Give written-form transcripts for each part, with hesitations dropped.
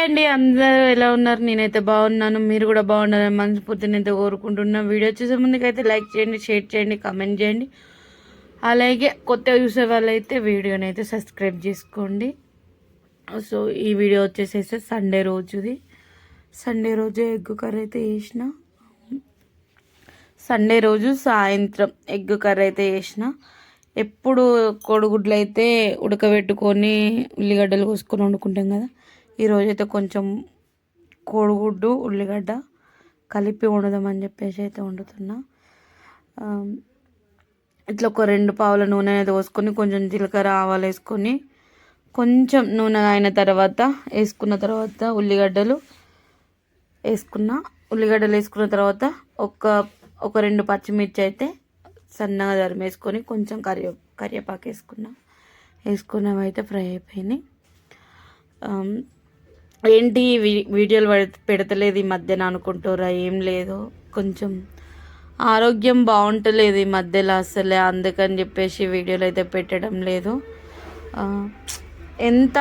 అండి, అందరూ ఎలా ఉన్నారు? నేనైతే బాగున్నాను. మీరు కూడా బాగున్నారని మనస్ఫూర్తి నేనైతే కోరుకుంటున్నా. వీడియో చూసే ముందుకైతే లైక్ చేయండి, షేర్ చేయండి, కామెంట్ చేయండి. అలాగే కొత్తగా చూసే వాళ్ళైతే వీడియోని అయితే సబ్స్క్రైబ్ చేసుకోండి. సో ఈ వీడియో వచ్చేసేసి సండే రోజుది. సండే రోజు ఎగ్ కర్రీ అయితే చేసిన. సండే రోజు సాయంత్రం ఎగ్ కర్రీ అయితే చేసిన. ఎప్పుడు కోడిగుడ్లు అయితే ఉడకబెట్టుకొని ఉల్లిగడ్డలు కోసుకొని వండుకుంటాం కదా. ఈరోజైతే కొంచెం కోడిగుడ్డు ఉల్లిగడ్డ కలిపి వండుదామని చెప్పేసి అయితే వండుతున్నా. ఇట్లా ఒక 2 పావుల నూనె అయితే పోసుకొని కొంచెం జీలకర్ర ఆవాలు వేసుకొని కొంచెం నూనె అయిన తర్వాత వేసుకున్న తర్వాత ఉల్లిగడ్డలు వేసుకున్న తర్వాత ఒక 2 పచ్చిమిర్చి అయితే సన్నగా తరిమేసుకొని కొంచెం కరివేపాకు వేసుకున్నవి ఫ్రై అయిపోయినాయి. ఏంటి వీడియోలు పెడతలేదు ఈ మధ్యన అనుకుంటారా? ఏం లేదు, కొంచెం ఆరోగ్యం బాగుంటలేదు ఈ మధ్యలో అసలే, అందుకని చెప్పేసి వీడియోలు అయితే పెట్టడం లేదు. ఎంత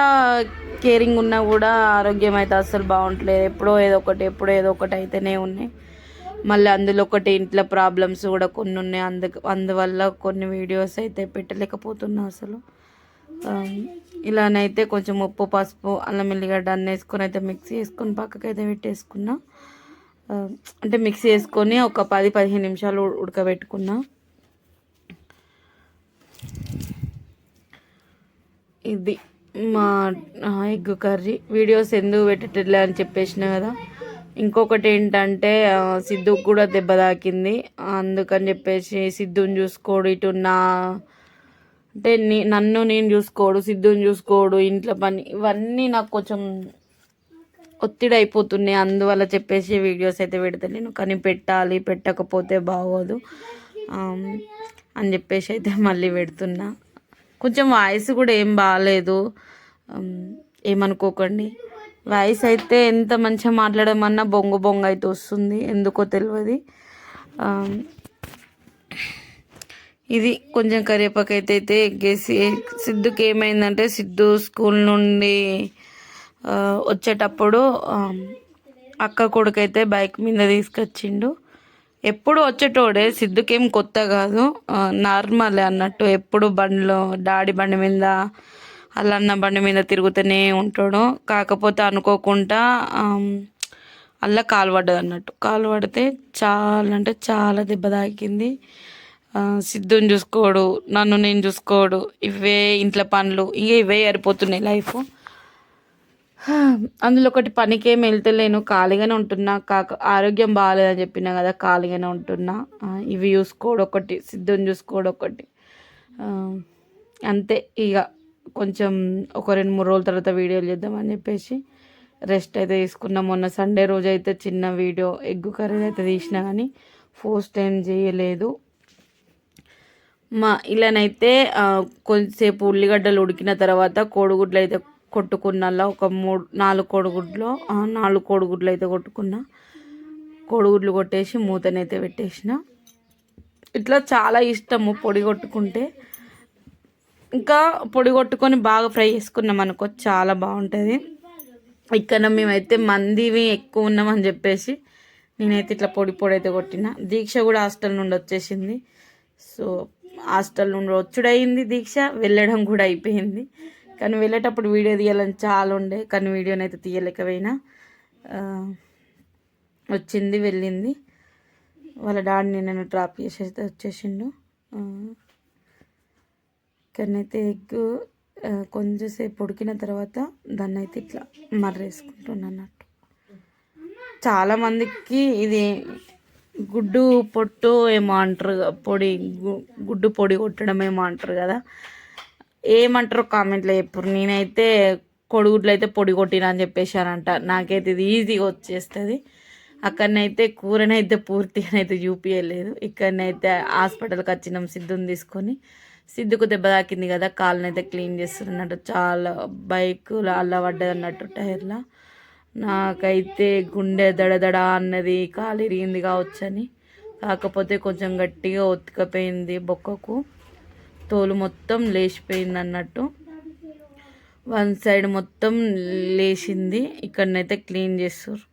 కేరింగ్ ఉన్నా కూడా ఆరోగ్యం అయితే అస్సలు బాగుంటలేదు. ఎప్పుడో ఏదో ఒకటి అయితేనే ఉన్నాయి. మళ్ళీ అందులో ఒకటి ఇంట్లో ప్రాబ్లమ్స్ కూడా కొన్ని ఉన్నాయి. అందువల్ల కొన్ని వీడియోస్ అయితే పెట్టలేకపోతున్నా అసలు. ఇలానైతే కొంచెం ఉప్పు, పసుపు, అల్లం ఎల్లిగడ్డ అన్నీ వేసుకొని అయితే మిక్సీ వేసుకొని పక్కకైతే పెట్టేసుకున్నా. అంటే మిక్సీ వేసుకొని ఒక 10-15 నిమిషాలు ఉడకబెట్టుకున్నా. ఇది మా ఎగ్ కర్రీ. వీడియోస్ ఎందుకు పెట్టట్లే అని చెప్పేసిన కదా. ఇంకొకటి ఏంటంటే సిద్ధుకు కూడా దెబ్బ తాకింది. అందుకని చెప్పేసి సిద్ధుని చూసుకోడు, ఇటు అంటే నన్ను నేను చూసుకోడు, సిద్ధుని చూసుకోడు, ఇంట్లో పని ఇవన్నీ నాకు కొంచెం ఒత్తిడి అయిపోతున్నాయి. అందువల్ల చెప్పేసి వీడియోస్ అయితే పెడతలేను. కానీ పెట్టకపోతే బాగోదు అని చెప్పేసి అయితే మళ్ళీ పెడుతున్నా. కొంచెం వాయిస్ కూడా ఏం బాగాలేదు, ఏమనుకోకండి. వాయిస్ అయితే ఎంత మంచిగా మాట్లాడమన్నా బొంగ అయితే వస్తుంది, ఎందుకో తెలియదు. ఇది కొంచెం కరివేపాకు అయితే ఎగ్గేసి, సిద్ధుకి ఏమైందంటే సిద్ధు స్కూల్ నుండి వచ్చేటప్పుడు అక్క కొడుకైతే బైక్ మీద తీసుకొచ్చిండు. ఎప్పుడు వచ్చేటోడే, సిద్ధుకేం కొత్త కాదు, నార్మలే అన్నట్టు. ఎప్పుడు డాడీ బండి మీద అన్న బండి మీద తిరుగుతూనే ఉంటాడు. కాకపోతే అనుకోకుండా అలా కాలు పడ్డది అన్నట్టు. కాలు పడితే చాలా అంటే చాలా దెబ్బ తాకింది. సిద్ధుని చూసుకోడు, నన్ను నేను చూసుకోడు, ఇవే ఇంట్లో పనులు ఇవే సరిపోతున్నాయి లైఫ్. అందులో ఒకటి పనికేం వెళ్తలేను, ఖాళీగానే ఉంటున్నా. ఆరోగ్యం బాగాలేదని చెప్పినా కదా, ఖాళీగానే ఉంటున్నా. ఇవి చూసుకోడు ఒకటి, సిద్ధుని చూసుకోడు ఒకటి, అంతే. ఇక కొంచెం ఒక 2-3 రోజుల తర్వాత వీడియోలు చేద్దామని చెప్పేసి రెస్ట్ అయితే తీసుకున్నాం. మొన్న సండే రోజు అయితే చిన్న వీడియో ఎగ్ కర్రీ అయితే తీసినా కానీ పోస్ట్ ఏం చేయలేదు. ఇలానైతే కొంచెంసేపు ఉల్లిగడ్డలు ఉడికిన తర్వాత కోడిగుడ్లు అయితే కొట్టుకున్నలా ఒక 4 కోడిగుడ్లు అయితే కొట్టుకున్నా. కోడిగుడ్లు కొట్టేసి మూతనైతే పెట్టేసిన. ఇట్లా చాలా ఇష్టము పొడి కొట్టుకుంటే. ఇంకా పొడి కొట్టుకొని బాగా ఫ్రై చేసుకున్నాం అనుకో, చాలా బాగుంటుంది. ఇక్కడ మేమైతే మందివి ఎక్కువ ఉన్నామని చెప్పేసి నేనైతే ఇట్లా పొడి అయితే కొట్టిన. దీక్ష కూడా హాస్టల్ నుండి వచ్చేసింది. సో హాస్టల్ నుండి వచ్చుడయింది, దీక్ష వెళ్ళడం కూడా అయిపోయింది. కానీ వెళ్ళేటప్పుడు వీడియో తీయాలని చాలా ఉండే, కానీ వీడియోనైతే తీయలేకపోయినా. వచ్చింది, వెళ్ళింది. వాళ్ళ డాడీని నన్ను డ్రాప్ చేసి వచ్చేసిండు. ఇక్కడనైతే ఎగ్ కొంచెంసేపు ఉడికిన తర్వాత దాన్ని అయితే ఇట్లా మర్రేసుకుంటున్నాను అన్నట్టు. చాలామందికి ఇది గుడ్డు పొట్టు ఏమో అంటారు, గుడ్డు పొడి కొట్టడం ఏమో అంటారు కదా, ఏమంటారో కామెంట్లో చెప్పారు. నేనైతే కోడిగుడ్లు అయితే పొడి కొట్టినా అని చెప్పేశానంట. నాకైతే ఇది ఈజీగా వచ్చేస్తుంది. అక్కడనైతే కూరనైతే పూర్తిగానైతే చూపించలేదు. ఇక్కడనైతే హాస్పిటల్కి వచ్చినాం సిద్ధుని తీసుకొని. సిద్ధుకు దెబ్బ తాకింది కదా, కాళ్ళనైతే క్లీన్ చేస్తున్నట్టు. చాలా బైకులో అల్ల పడ్డది అన్నట్టు టైర్లో. నాకైతే గుండె దడదడ అన్నది, కాలు ఇరిగింది కావచ్చని. కాకపోతే కొంచెం గట్టిగా ఒత్తుకపోయింది బొక్కకు, తోలు మొత్తం లేచిపోయింది అన్నట్టు. వన్ సైడ్ మొత్తం లేచింది. ఇక్కడనైతే క్లీన్ చేస్తారు.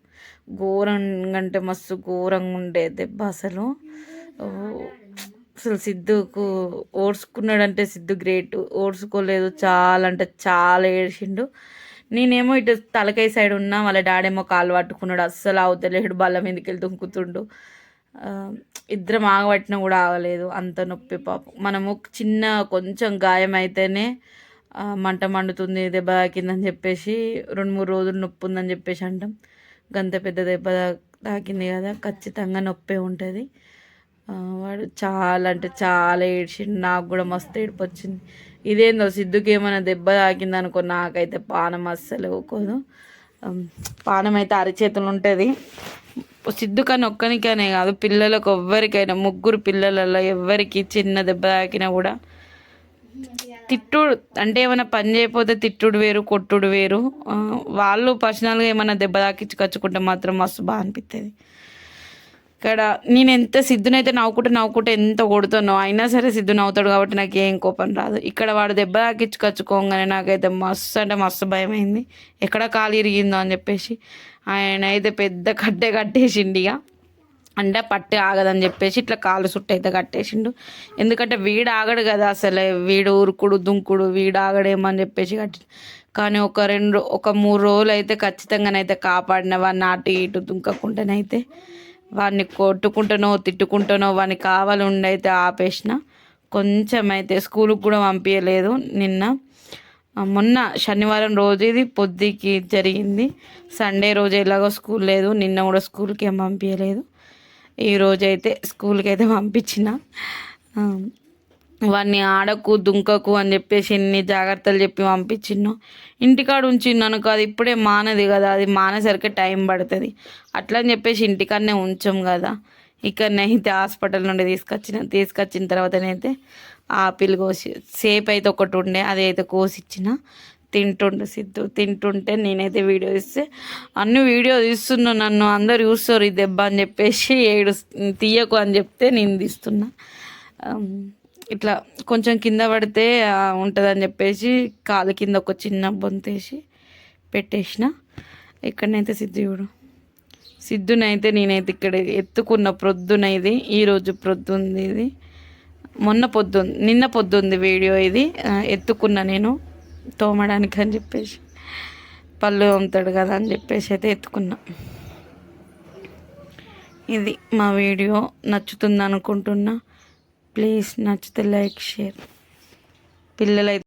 ఘోరంగా అంటే మస్తు ఘోరంగా ఉండే దెబ్బ అసలు. అసలు సిద్ధుకు ఓడ్చుకున్నాడంటే సిద్ధు గ్రేట్. ఓడ్చుకోలేదు, చాలా అంటే చాలా ఏడ్చిండు. నేనేమో ఇటు తలకాయ సైడ్ ఉన్నా, వాళ్ళ డాడేమో కాలు పట్టుకున్నాడు. అస్సలు అవతలేడు, బల్ల మీదకి వెళ్ళి దుంకుతుండు. ఇద్దరం ఆగబట్టినా కూడా ఆగలేదు, అంత నొప్పి పాపం. మనము చిన్న కొంచెం గాయం అయితేనే మంట మండుతుంది, దెబ్బ తాకిందని చెప్పేసి 2-3 రోజులు నొప్పి ఉందని చెప్పేసి అంటాం. గంత పెద్ద దెబ్బ తాకింది కదా, ఖచ్చితంగా నొప్పే ఉంటుంది. వాడు చాలా అంటే చాలా ఏడ్చిండు. నాకు కూడా మస్తు ఏడుపు వచ్చింది. ఇదేందో సిద్ధుకి ఏమైనా దెబ్బ తాకింది అనుకో, నాకైతే పానం అస్సలు ఊకోదు. పానం అయితే అరిచేతులు ఉంటుంది. సిద్ధు కానీ ఒక్కనికనే కాదు, పిల్లలకు ఎవ్వరికైనా, 3 పిల్లలలో ఎవరికి చిన్న దెబ్బ తాకినా కూడా తిట్టుడు అంటే ఏమైనా పని చేయకపోతే తిట్టుడు వేరు, కొట్టుడు వేరు. వాళ్ళు పర్సనల్గా ఏమైనా దెబ్బ తాకించుకొచ్చుకుంటే మాత్రం మస్తు బాగా అనిపిస్తుంది. ఇక్కడ నేను ఎంత సిద్ధునైతే నవ్వుకుంటే ఎంత కొడుతానో, అయినా సరే సిద్ధు నవ్వుతాడు కాబట్టి నాకు ఏం కోపం రాదు. ఇక్కడ వాడు దెబ్బ తాకించుకొచ్చుకోగానే నాకైతే మస్తు అంటే మస్తు భయం అయింది. ఎక్కడ కాలు ఇరిగిందో అని చెప్పేసి. ఆయన అయితే పెద్ద కట్టె కట్టేసిండు. ఇక అంటే పట్టి ఆగదని చెప్పేసి ఇట్లా కాలు సుట్టు అయితే కట్టేసిండు. ఎందుకంటే వీడు ఆగడు కదా అసలు, వీడు ఉరుకుడు దుంకుడు, వీడు ఆగడేమని చెప్పేసి కట్టి. కానీ ఒక 3 రోజులు అయితే ఖచ్చితంగానైతే కాపాడిన వాడిని, అటు ఇటు దుంకకుండానైతే. వాడిని కొట్టుకుంటానో తిట్టుకుంటానో వాడిని కావాలి ఉండైతే ఆపేసిన. కొంచెం అయితే స్కూల్కి కూడా పంపించలేదు. మొన్న శనివారం రోజు ఇది పొద్దుకి జరిగింది. సండే రోజు ఎలాగో స్కూల్ లేదు, నిన్న కూడా స్కూల్కి ఏం పంపించలేదు. ఈరోజైతే స్కూల్కి అయితే పంపించిన. వాడిని ఆడకు దుంకకు అని చెప్పేసి ఎన్ని జాగ్రత్తలు చెప్పి పంపించిన్నో. ఇంటికాడ ఉంచిన్నాను అనుకో, అది ఇప్పుడే మానది కదా, అది మానేసరికి టైం పడుతుంది. అట్లా అని చెప్పేసి ఇంటికాడనే ఉంచాం కదా. ఇక్కడనైతే హాస్పిటల్ నుండి తీసుకొచ్చిన తర్వాతనైతే ఆపిల్ కోసి సేపు అయితే ఒకటి ఉండే, అది అయితే కోసిచ్చిన. తింటుండు సిద్ధు. తింటుంటే నేనైతే వీడియో తీస్తే అన్ని వీడియో తీస్తున్నా, నన్ను అందరు చూస్తారు ఈ దెబ్బ అని చెప్పేసి తీయకు అని చెప్తే నేను తీస్తున్నా. ఇట్లా కొంచెం కింద పడితే ఉంటుందని చెప్పేసి కాలు కింద ఒక చిన్న బొంతేసి పెట్టేసిన. ఇక్కడనైతే సిద్ధునైతే నేనైతే ఇక్కడ ఎత్తుకున్న ప్రొద్దున, ఇది ఈరోజు ప్రొద్దుంది, ఇది నిన్న పొద్దుంది వీడియో. ఇది ఎత్తుకున్న నేను తోమడానికి అని చెప్పేసి, పళ్ళు తోముతాడు కదా అని చెప్పేసి అయితే ఎత్తుకున్నా. ఇది మా వీడియో నచ్చుతుంది అనుకుంటున్నా. ప్లీజ్ నచ్చితే లైక్, షేర్. పిల్లలైతే